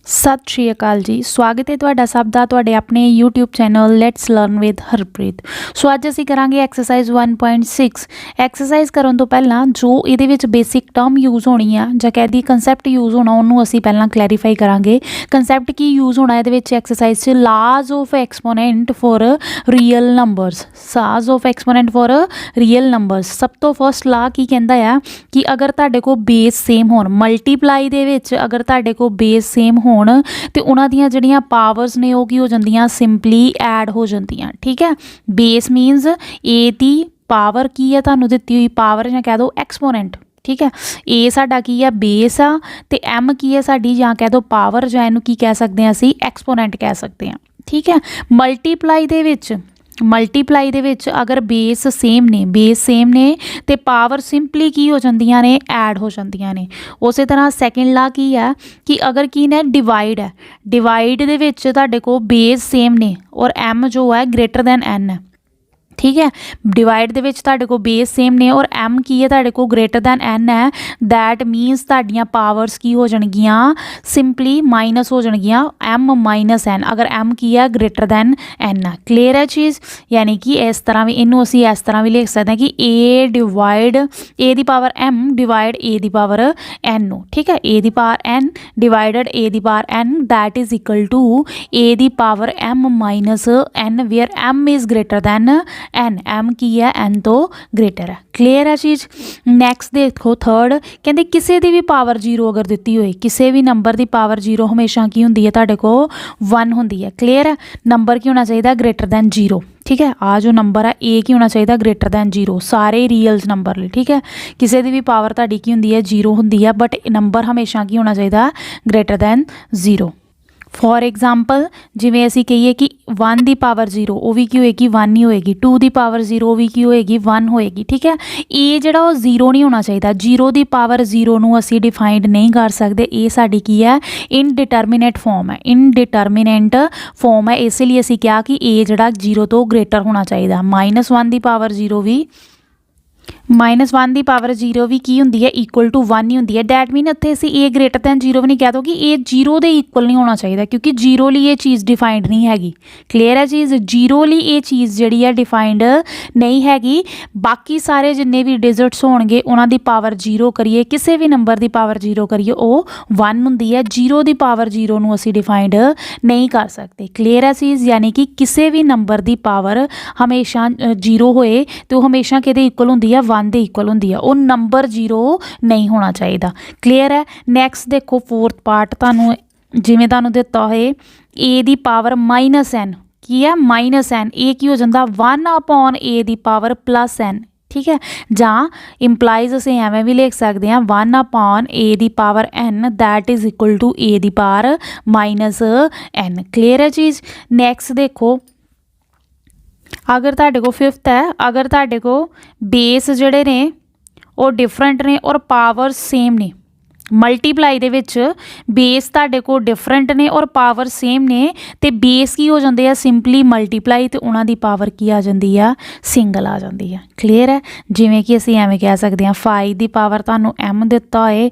सत श्री अकाल जी। स्वागत है तुहाडा सब दा तुहाडे अपने YouTube channel let's learn with Harpreet. So अज असीं करांगे एक्सरसाइज 1.6। एक्सरसाइज करन तो पहलां जो इहदे विच बेसिक टर्म यूज़ होनी आ जां कह दी कंसैप्ट यूज़ होना उहनूं असीं पहलां क्लैरीफाई करांगे। कंसैप्ट की यूज़ होना इहदे विच एक्सरसाइज च laws of exponent for real numbers. Laws of exponent for real numbers. सब तो फर्स्ट ला की कहंदा आ कि अगर तुहाडे कोल बेस सेम होण, मल्टीप्लाई दे विच अगर तुहाडे कोल बेस सेम होण तो उन्हां दियां जिहड़ियां पावर्स ने वो की हो जांदियां, सिंपली ऐड हो जांदियां। ठीक है, बेस मीनस ए दी पावर की है तुहानूं दित्ती हुई पावर जां कह दो एक्सपोनेंट। ठीक है, ए साडा की है बेस आ ते एम की है साडी जां कह दो पावर जां इहनूं की कह सकते हैं असीं एक्सपोनेंट कह सकते हैं। ठीक है, मल्टीप्लाई दे विच अगर बेस सेम ने ते पावर सिंपली की हो जांदियां ने, ऐड हो जांदियां ने। उस तरह सैकेंड ला की है कि अगर की ने डिवाइड है, डिवाइड दे विच तुहाडे कोल बेस सेम ने और एम जो है ग्रेटर दैन एन है। ठीक है, डिवाइड दे विच तुहाडे कोल बेस सेम ने और एम की है तुहाडे कोल ग्रेटर दैन एन है। दैट मीनस तुहाडियां पावर्स की हो जाणगियां, सिंपली माइनस हो जाणगियां एम माइनस एन, अगर एम की है ग्रेटर दैन एन है। क्लीयर है चीज़? यानी कि इस तरह भी इनू असीं इस तरह भी लिख सकते हैं कि ए डिवाइड ए दी पावर एम डिवाइड ए दी पावर एन नू। ठीक है, ए दी पावर एन डिवाइडेड ए दी power n that is equal to a दी power m minus n where m is greater than m की है एन तो ग्रेटर है। क्लीयर है चीज़? नैक्सट देखो थर्ड, कहते किसी की भी पावर जीरो अगर दी होए, किसी भी नंबर की पावर जीरो हमेशा की होंगी है तुहाडे कोल 1 होंगी है। क्लीयर है, नंबर की होना चाहिए ग्रेटर दैन जीरो। ठीक है, आ जो नंबर है ए की होना चाहिए ग्रेटर दैन जीरो सारे रियल्स नंबर लिए। ठीक है, किसी की भी पावर तुहाडी की होंगी है जीरो होंगी है, बट नंबर हमेशा की होना चाहिए greater than zero. For example जिमें असी कहीए कि 1 की पावर जीरो वो भी की होएगी 1 ही होएगी, 2 की पावर जीरो भी की होएगी 1 होएगी। ठीक है, ये जिहड़ा वो जीरो नहीं होना चाहिए, जीरो की पावर जीरो नूं असी डिफाइंड नहीं कर सकते। ये साडी की है इनडिटरमिनेट फॉर्म है, इनडिटरमिनेंट फॉर्म है, इसलिए असी कहा कि ए जिहड़ा जीरो तो ग्रेटर होना चाहिए। -1 की पावर जीरो भी -1 की पावर जीरो भी की होंगी है इक्वल टू 1 ही होंगी है। डैट मीन इत्थे असीं ए ग्रेटर दैन जीरो भी नहीं कह दो कि ए जीरो के इक्वल नहीं होना चाहिए, क्योंकि जीरो लिए ये चीज़ डिफाइंड नहीं हैगी। क्लीयर है चीज़? जीरो लिए ये चीज़ जिहड़ी है डिफाइंड नहीं हैगी। बाकी सारे जिन्ने भी डिजिट्स होणगे उन्हां दी पावर जीरो करिए, किसी भी नंबर की पावर जीरो करिए वो 1 होंगी है। जीरो की पावर जीरो नूं असीं डिफाइंड नहीं कर सकते। क्लीयर है चीज़? यानी कि किसी भी नंबर की पावर हमेशा जीरो होए तो हमेशा किहदे इक्वल होंगी है 1 दे इक्वल होंगी है, वो नंबर जीरो नहीं होना चाहिए। क्लीयर है? नैक्सट देखो फोर्थ पार्ट, तुहानूं जिवें तुहानूं दिता होए ए दी पावर -n की है -n, ए की हो जाता 1 ए दी पावर +n। ठीक है, जां इंप्लाइज असीं एवें भी लिख सकते हैं 1 ए दी power n that is equal to a दी पावर -n। क्लीयर है चीज़? नैक्सट देखो, अगर तुहाडे को फिफ्थ है, अगर तुहाडे को बेस जिहड़े ने वो डिफरेंट ने और पावर सेम ने, मल्टीप्लाई दे विच बेस तुहाडे को डिफरेंट ने और पावर सेम ने, तो बेस की हो जाते हैं सिंपली मल्टीप्लाई तो उन्हां दी पावर की आ जाती है सिंगल आ जाती है। क्लीयर है? जिमें कि असीं एवें कह सकते हैं 5 की पावर तुहानूं एम दिता होए,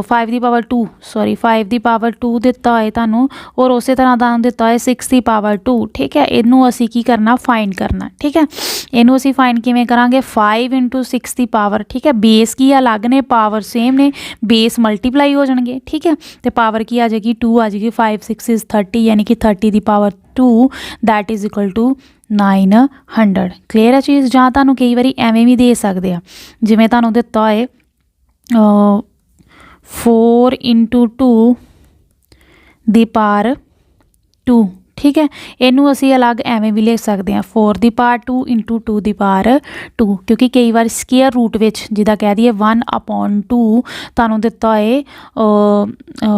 5 की पावर 2 सॉरी 5 की पावर 2 दिता होए तुहानूं, और उस तरह तुहानूं दिता होए 6 की पावर 2। ठीक है, इनू असीं की करना फाइंड करना। ठीक है, इनू असीं फाइंड किवें करांगे 5 × 6 की पावर। ठीक है, बेस की अलग ने पावर सेम ने, बेस मल्टीप्लाई हो जाएंगे। ठीक है, तो पावर की आ जाएगी 2 आ जाएगी, 5 6 इज़ 30 यानी कि 30 की power 2 that is equal to 900। Clear है चीज़? जां तुहानूं कई बारी एवें भी दे सकते हैं, जिवें तुहानूं दिता होए 4 × 2 दी पावर 2। ठीक है, इनू असी अलग एवें भी लिख सकते हैं 4 की पावर 2 × 2 की पावर 2, क्योंकि कई बार स्केयर रूट विच जिदा कह दिए 1/2 तुहानूं दिता है,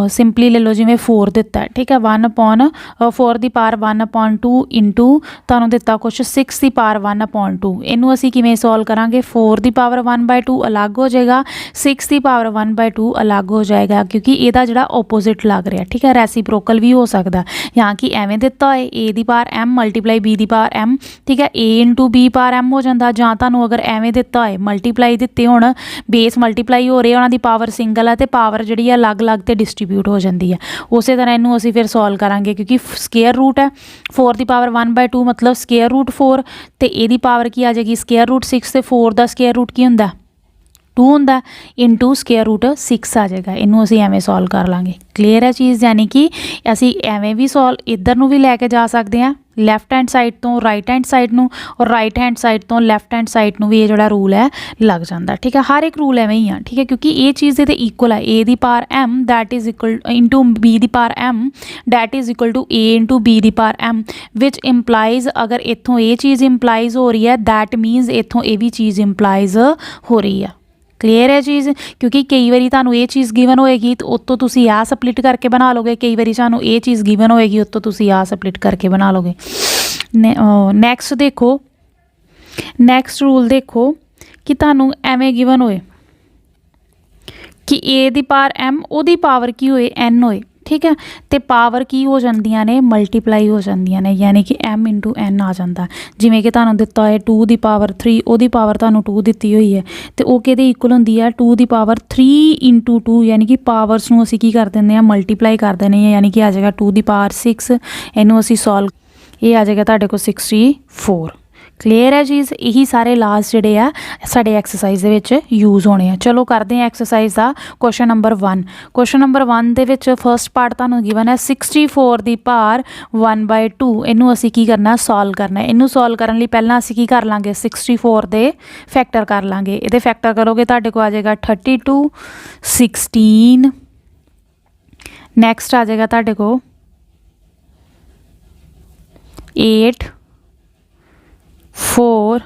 सिंपली ले लो जिवें 4 दिता है। ठीक है, 4 की पावर 1/2 इंटू तुहानूं दिता कुछ 6 की पावर 1/2। इनू असी किवें सॉल्व करांगे, 4 की पावर 1/2 अलग हो जाएगा, 6 की पावर 1/2 अलग हो जाएगा, क्योंकि इहदा जिहड़ा ओपोजिट लग रहा है। ठीक है, रेसिप्रोकल भी हो सकता, यहाँ कि एवें दिता है ए दी पावर m मल्टीप्लाई b दी पावर m, ठीक है, a into b power m हो जाता। जां तुहानूं अगर एवें दिता है मल्टीप्लाई दिते होण, बेस मल्टीप्लाई हो रहे, उन्हां दी पावर सिंगल है तो पावर जिहड़ी है अलग अलग तो डिस्ट्रीब्यूट हो जाती है। उस तरह इनू असीं फिर सॉल्व करांगे क्योंकि स्केयर रूट है 4 दी पावर 1/2 मतलब स्केयर रूट 4 तो ए दी पावर की आ जाएगी स्केयर रूट 6 तो 4 का स्केयर रूट की हुंदा 2 हुंदा इंटू स्केयर रूट 6 आ जाएगा। इनू असीं एवें सॉल्व कर लांगे। क्लीयर है चीज़, यानी कि असीं एवें भी सॉल्व इधर नूं भी लैके जा सकते हैं लैफ्ट हैंड साइड तो राइट हैंड साइड नूं, और राइट हैंड साइड तो लैफ्ट हैंड साइड नूं भी ये जिहड़ा रूल है लग जाता। ठीक है, हर एक रूल एवें ही आ, ठीक है, क्योंकि ये चीज़ ये इक्वल है ए दी power m that is equal into b दी power m that is equal to a into b दी पावर m विच इंपलाइज अगर इत्थों ये चीज़ इंपलाइज हो रही है दैट मीनस इत्थों ये भी चीज़ इंपलाइज हो रही है। क्लीयर है चीज़, क्योंकि कई बारी तुहानूं ये चीज़ गिवन होएगी तो उत्तों तुसीं आ स्प्लिट करके बना लोगे, कई बारी सानूं ये चीज़ गिवन होएगी उत्तों तुसीं आ स्प्लिट करके बना लोगे। नैक्सट देखो, नैक्सट रूल देखो कि तुहानूं एवें गिवन होए कि ए दी पावर m ओदी पावर की होए n होए, ठीक है, तो पावर की हो जांदियां ने मल्टीप्लाई हो जांदियां ने, यानी कि m इंटू n आ जाता। जिमें कि तुहानूं दिता है 2 दी पावर 3 ओदी पावर तुहानूं 2 दित्ती हुई है तो वो किहदे इक्वल हुंदी है 2 दी पावर 3 इंटू 2, यानी कि पावर्स नूं असीं की कर दिंदे आ मल्टीप्लाई कर दिंदे आ, यानी कि आ जाएगा 2 दी पावर 6। इनू असीं सॉल्व ये आ जाएगा तुहाडे कोल 64। क्लीयर है चीज़, यही सारे लाज जिहड़े आ साडे एक्सरसाइज दे विच यूज़ होने हैं। चलो करते हैं एक्सरसाइज का question number 1। Question number 1 they which first part तुहानूं गिवन है 64 दी पावर 1/2। इनू असीं की करना सॉल्व करना है। इनू सॉल्व करने लई पहलां असीं की कर लांगे 64 दे फैक्टर कर लांगे। इहदे फैक्टर करोगे तुहाडे कोल आ जाएगा 32 16, नैक्सट आ जाएगा तुहाडे कोल 8 4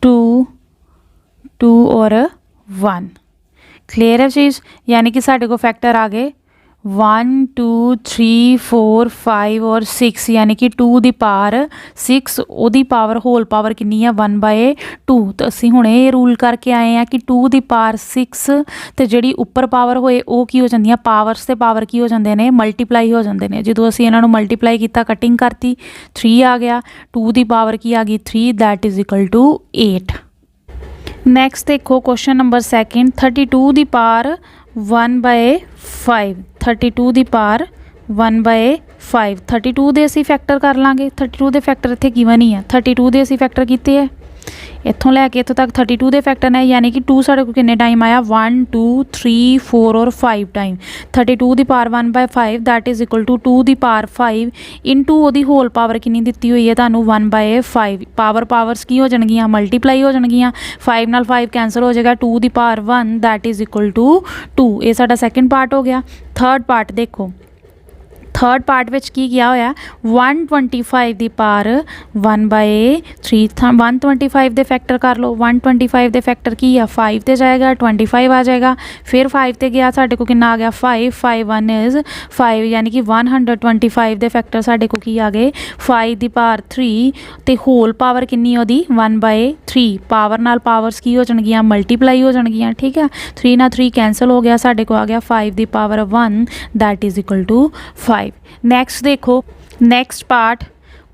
2 2 और 1। क्लीयर है चीज़, यानी कि साढ़े को फैक्टर आ गए 1 2 3 4 5 और 6, यानी कि 2 दी पावर 6 ओदी पावर होल पावर कितनी है 1/2। तो असी हुणे ये रूल करके आए हैं कि 2 दी पावर 6 तो जिहड़ी उपर पावर होए वो की हो जांदी पावर्स ते पावर की हो जाते हैं मल्टीप्लाई हो जाते हैं। जो असी इन्हां नूं मल्टीप्लाई किया कटिंग करती 3 आ गया, 2 दी पावर की आ गई 3 that is equal to 8। Next देखो क्वेश्चन नंबर 2 32 दी पावर 1/5, 32 दी पावर 1/5। 32 दे असी फैक्टर कर लांगे, 32 दे फैक्टर इत्थे गिवन ही है, 32 दे असी फैक्टर कीते है इत्थों लैके इत्थों तक 32 दे फैक्टर ने, यानी कि 2 साढ़े को किन्ने टाइम आया 1 2 3 4 और 5 टाइम। 32 दी power 1/5 that is equal to 2 दी पावर 5 इंटू ओदी होल पावर कितनी दित्ती हुई है तुहानूं 1/5। पावर पावर्स की हो जाणगियां मल्टीप्लाई हो जाणगियां, 5 नाल 5 कैंसल हो जाएगा, 2 दी power 1 that is equal to 2। ये साडा सैकेंड पार्ट हो गया। थर्ड पार्ट देखो, थर्ड पार्ट विच की गया होया 125 दी पावर 1/3। 125 दे फैक्टर कर लो, 125 दे फैक्टर की है 5 ते जाएगा 25 आ जाएगा, फिर 5 ते गया साढ़े को कितना आ गया 5 5 1 इज़ 5, यानी कि 125 दे फैक्टर साढ़े को की आ गए 5 दी पावर 3 ते होल पावर कितनी ओदी 1/3। पावर नाल पावर्स की हो जाणगियां मल्टीप्लाई हो जाणगियां, ठीक है, 3 ना 3 कैंसल हो गया, साढ़े को आ गया 5 दी power 1 that is equal to 5। Next देखो next part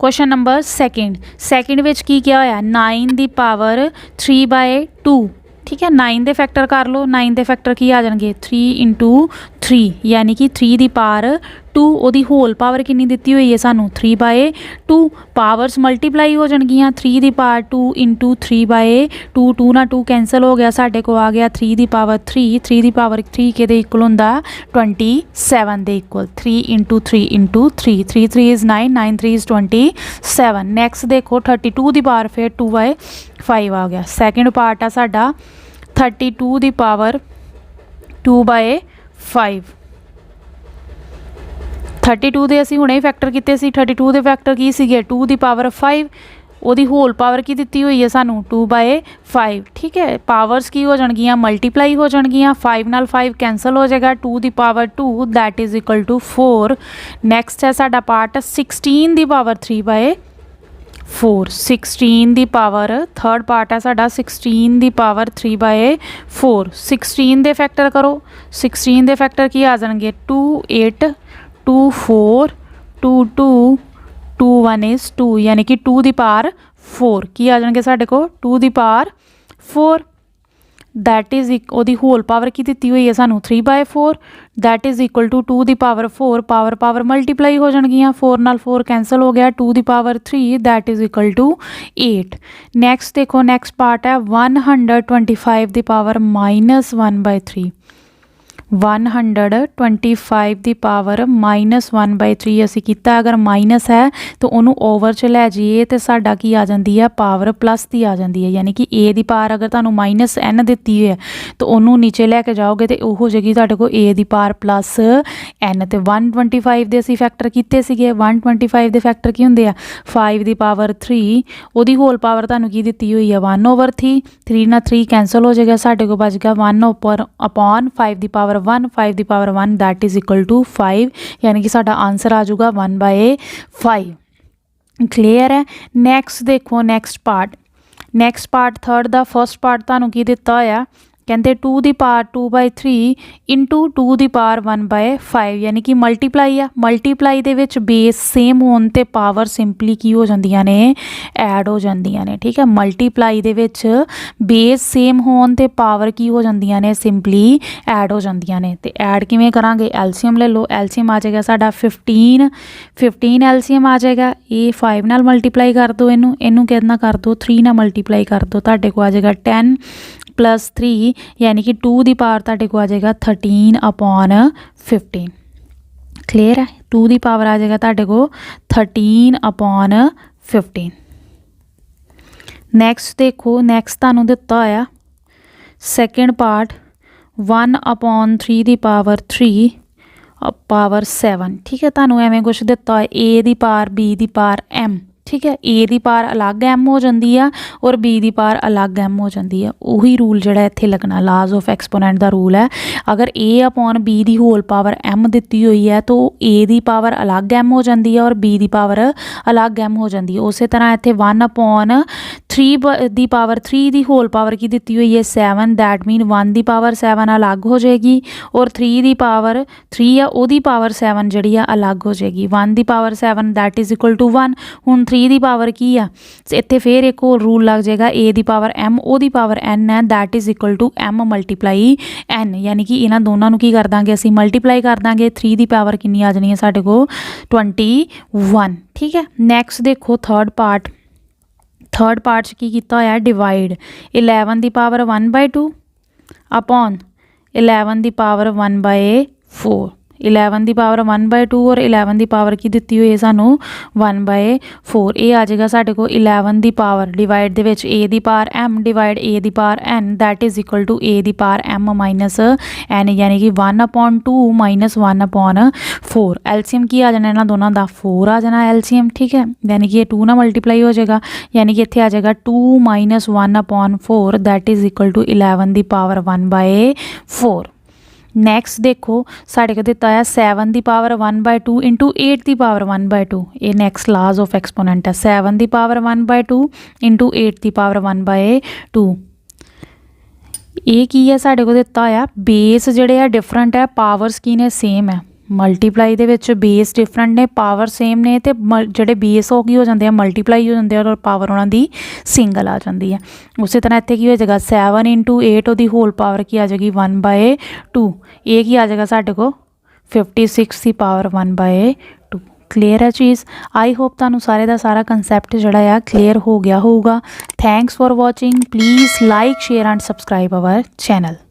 question number second which की क्या होया 9 दी पावर 3/2, ठीक है, 9 दे फैक्टर कर लो, 9 दे फैक्टर की आ जाएंगे 3 इंटू 3, यानी कि 3 दी पावर 2 ओदी होल पावर कितनी दित्ती हुई है सानू 3/2। पावर्स मल्टीप्लाई हो जाएगियां, 3 दी पावर 2 इंटू 3/2, 2 ना 2 कैंसल हो गया, साढ़े को आ गया 3 दी पावर 3, 3 दी पावर 3 के दे इक्वल होंदा 27 दे equal, 3 into 3 into 3, 3 3 is 9, 9 3 is 27। Next देखो 32 दी पावर फिर 2/5 आ गया। सैकेंड पार्ट आ साडा 32 दी पावर 2/5। 32 दे असी हुणे ही फैक्टर किते सी, 32 दे फैक्टर की सीगे 2 दी पावर 5 ओदी होल पावर की दित्ती हुई है सानू 2/5, ठीक है, पावर्स की हो जाणगियां मल्टीप्लाई हो जाणगियां, 5 नाल 5 कैंसल हो जाएगा, 2 दी power 2 that is equal to 4। Next है साडा पार्ट 16 दी पावर 3/4, 16 दी पावर थर्ड पार्ट है साडा 16 दी पावर 3/4। 16 दे फैक्टर करो, 16 दे फैक्टर की आ जाएंगे 2 8 2 4 2 2 2 1 इज़ 2 यानी कि 2 ਦੀ ਪਾਵਰ 4 ਕੀ ਆ ਜਾਣਗੇ ਸਾਡੇ ਕੋਲ 2 ਦੀ ਪਾਵਰ 4 दैट इज़ ਉਹਦੀ होल पावर की ਦਿੱਤੀ ਹੋਈ ਹੈ ਸਾਨੂੰ 3/4 दैट इज़ इक्वल टू 2 ਦੀ ਪਾਵਰ 4 ਪਾਵਰ ਮਲਟੀਪਲਾਈ ਹੋ ਜਾਣਗੀਆਂ 4 ਨਾਲ 4 ਕੈਂਸਲ ਹੋ ਗਿਆ 2 ਦੀ power 3 that is equal to 8 next ਦੇਖੋ ਨੈਕਸਟ ਪਾर्ट है 125 ਦੀ ਪਾਵਰ -1/3 125 ਦੀ ਪਾਵਰ -1/3 ਅਸੀਂ ਕੀਤਾ ਅਗਰ ਮਾਈਨਸ ਹੈ ਤਾਂ ਉਹਨੂੰ ਓਵਰ 'ਚ ਲੈ ਜਾਈਏ ਤੇ ਸਾਡਾ ਕੀ ਆ ਜਾਂਦੀ ਹੈ ਪਾਵਰ ਪਲੱਸ ਦੀ ਆ ਜਾਂਦੀ ਹੈ ਯਾਨੀ ਕਿ a ਦੀ ਪਾਵਰ ਅਗਰ ਤੁਹਾਨੂੰ -n ਦਿੱਤੀ ਹੋਈ ਹੈ ਤਾਂ ਉਹਨੂੰ ਨੀਚੇ ਲੈ ਕੇ ਜਾਓਗੇ ਤੇ ਉਹ ਹੋ ਜਾਏਗੀ ਤੁਹਾਡੇ ਕੋਲ a ਦੀ ਪਾਵਰ ਪਲੱਸ n ਤੇ 125 ਦੇ ਅਸੀਂ ਫੈਕਟਰ ਕੀਤੇ ਸੀਗੇ 125 ਦੇ ਫੈਕਟਰ ਕੀ ਹੁੰਦੇ ਆ 5 ਦੀ ਪਾਵਰ 3 ਉਹਦੀ ਹੋਲ ਪਾਵਰ ਤੁਹਾਨੂੰ ਕੀ ਦਿੱਤੀ ਹੋਈ ਹੈ 1/3 3 ਨਾਲ 3 ਕੈਂਸਲ ਹੋ ਜਾਏਗਾ ਸਾਡੇ ਕੋਲ ਬਚ ਗਿਆ 1/5 ਦੀ ਪਾਵਰ 5 ਦੀ power 1 that is equal to 5 यानी कि साडा आंसर आ जाऊगा 1/5 क्लीयर है नैक्सट देखो नैक्सट पार्ट थर्ड दा फर्स्ट पार्ट तुहानूं की दिता होया कहते 2 ਦੀ ਪਾਵਰ 2/3 इंटू 2 ਦੀ ਪਾਵਰ 1/5 यानी कि मल्टीप्लाई है मल्टीप्लाई ਦੇ ਵਿੱਚ बेस सेम होने ਤੇ पावर सिंपली की हो ਜਾਂਦੀਆਂ ਨੇ ऐड हो ਜਾਂਦੀਆਂ ਨੇ ठीक है मल्टीप्लाई ਦੇ ਵਿੱਚ बेस सेम ਹੋਣ ਤੇ पावर की हो ਜਾਂਦੀਆਂ ਨੇ सिंपली ऐड हो ਜਾਂਦੀਆਂ ਨੇ ਤੇ ऐड ਕਿਵੇਂ ਕਰਾਂਗੇ एलसीएम ले लो एलसीएम आ जाएगा साडा 15 एलसीएम आ जाएगा ये 5 ਨਾਲ मल्टीप्लाई कर दो ਇਹਨੂੰ ਕਿੰਨਾ कर दो 3 ਨਾਲ मल्टीप्लाई कर दो ਤੁਹਾਡੇ को आ जाएगा 10 +3 यानी कि 2 ਦੀ ਪਾਵਰ ਤੁਹਾਡੇ को आ जाएगा 13/15 क्लीयर है 2 ਦੀ पावर आ जाएगा ਤੁਹਾਡੇ को 13/15 नैक्सट देखो नैक्सट ਤੁਹਾਨੂੰ ਦਿੱਤਾ ਹੋਇਆ सैकेंड पार्ट 1/3 ਦੀ पावर 3 पावर 7 ठीक है ਤੁਹਾਨੂੰ ਐਵੇਂ ਕੁਛ ਦਿੱਤਾ ਹੋਇਆ a ਦੀ ਪਾਵਰ b ਦੀ ਪਾਵਰ m ठीक है ए ਦੀ ਪਾਵਰ अलग m हो जाती है और b ਦੀ ਪਾਵਰ अलग m हो जाती है ਉਹੀ रूल ਜਿਹੜਾ ਇੱਥੇ ਲੱਗਣਾ ਲਾਜ਼ ਆਫ ਐਕਸਪੋਨੈਂਟ ਦਾ रूल है अगर a/b ਦੀ ਹੋਲ ਪਾਵਰ m ਦਿੱਤੀ ਹੋਈ ਹੈ ਤਾਂ a ਦੀ ਪਾਵਰ अलग m ਹੋ ਜਾਂਦੀ ਹੈ ਔਰ b ਦੀ ਪਾਵਰ अलग m ਹੋ ਜਾਂਦੀ ਹੈ ਉਸੇ ਤਰ੍ਹਾਂ ਇੱਥੇ 1/3 ਦੀ ਪਾਵਰ 3 ਦੀ ਹੋਲ ਪਾਵਰ ਕੀ ਦਿੱਤੀ ਹੋਈ ਹੈ 7 दैट मीन 1 ਦੀ ਪਾਵਰ 7 अलग हो जाएगी और 3 ਦੀ ਪਾਵਰ 3 ਆ ਉਹਦੀ ਪਾਵਰ 7 ਜਿਹੜੀ ਆ अलग हो जाएगी 1 ਦੀ power 7 that is equal to 1 ਹੁਣ 3 ਦੀ ਪਾਵਰ ਕੀ ਆ ਇੱਥੇ ਫਿਰ ਇੱਕ ਹੋਰ ਰੂਲ ਲੱਗ ਜਾਏਗਾ a ਦੀ ਪਾਵਰ m ਉਹਦੀ ਪਾਵਰ n ਹੈ that is equal to m multiply n ਯਾਨੀ ਕਿ ਇਹਨਾਂ ਦੋਨਾਂ ਨੂੰ ਕੀ ਕਰ ਦਾਂਗੇ ਅਸੀਂ ਮਲਟੀਪਲਾਈ ਕਰ ਦਾਂਗੇ 3 ਦੀ ਪਾਵਰ ਕਿੰਨੀ ਆ ਜਾਣੀ ਹੈ ਸਾਡੇ ਕੋਲ 21 ਠੀਕ ਹੈ ਨੈਕਸਟ ਦੇਖੋ ਥਰਡ ਪਾਰਟ 'ਚ ਕੀ ਕੀਤਾ ਹੋਇਆ ਡਿਵਾਈਡ 11 ਦੀ ਪਾਵਰ 1/2 अपॉन 11 ਦੀ ਪਾਵਰ 1/4 11 ਦੀ ਪਾਵਰ 1/2 और 11 ਦੀ ਪਾਵਰ ਕੀ ਦਿੱਤੀ ਹੋਈ ਹੈ ਸਾਨੂੰ 1/4 ਇਹ ਆ ਜਾਏਗਾ ਸਾਡੇ ਕੋਲ 11 ਦੀ ਪਾਵਰ ਡਿਵਾਈਡ ਦੇ ਵਿੱਚ a ਦੀ ਪਾਵਰ m ਡਿਵਾਈਡ a ਦੀ power n that is equal to a ਦੀ ਪਾਵਰ m ਮਾਈਨਸ n यानी कि 1/2 माइनस 1/4 एलसीएम की आ जाना ਇਹਨਾਂ ਦੋਨਾਂ ਦਾ 4 आ जाना एलसीएम ठीक है यानी कि ये 2 ਨਾਲ ਮਲਟੀਪਲਾਈ ਹੋ ਜਾਏਗਾ यानी कि ਇੱਥੇ ਆ ਜਾਏਗਾ 2 minus 1/4 that is equal to 11 ਦੀ ਪਾਵਰ 1/4 नैक्सट देखो साढ़े को दिता है 7 की पावर 1/2 इंटू 8 की पावर 1/2 ये नैक्सट लाज ऑफ एक्सपोनेंट है 7 की पावर 1/2 इंटू 8 की पावर 1/2 ये की है साढ़े को दिता है बेस जोड़े है डिफरेंट है पावर्स की ने सेम है मल्टीप्लाई ਦੇ ਵਿੱਚ बेस डिफरेंट ने पावर सेम ने तो ਜਿਹੜੇ बेस हो की हो जाते हैं मल्टीप्लाई हो जाते हैं और पावर उन्हों की सिंगल आ जाती है उस तरह इतने की हो जाएगा 7 इंटू 8 ਉਹਦੀ होल पावर की आ जाएगी 1/2 ये की आ जाएगा साढ़े को 56 की पावर 1/2 क्लीयर है चीज़ आई होप तुहानू सारे का सारा कंसैप्ट जोड़ा है क्लीयर हो गया होगा thanks for watching please like share and subscribe our channel.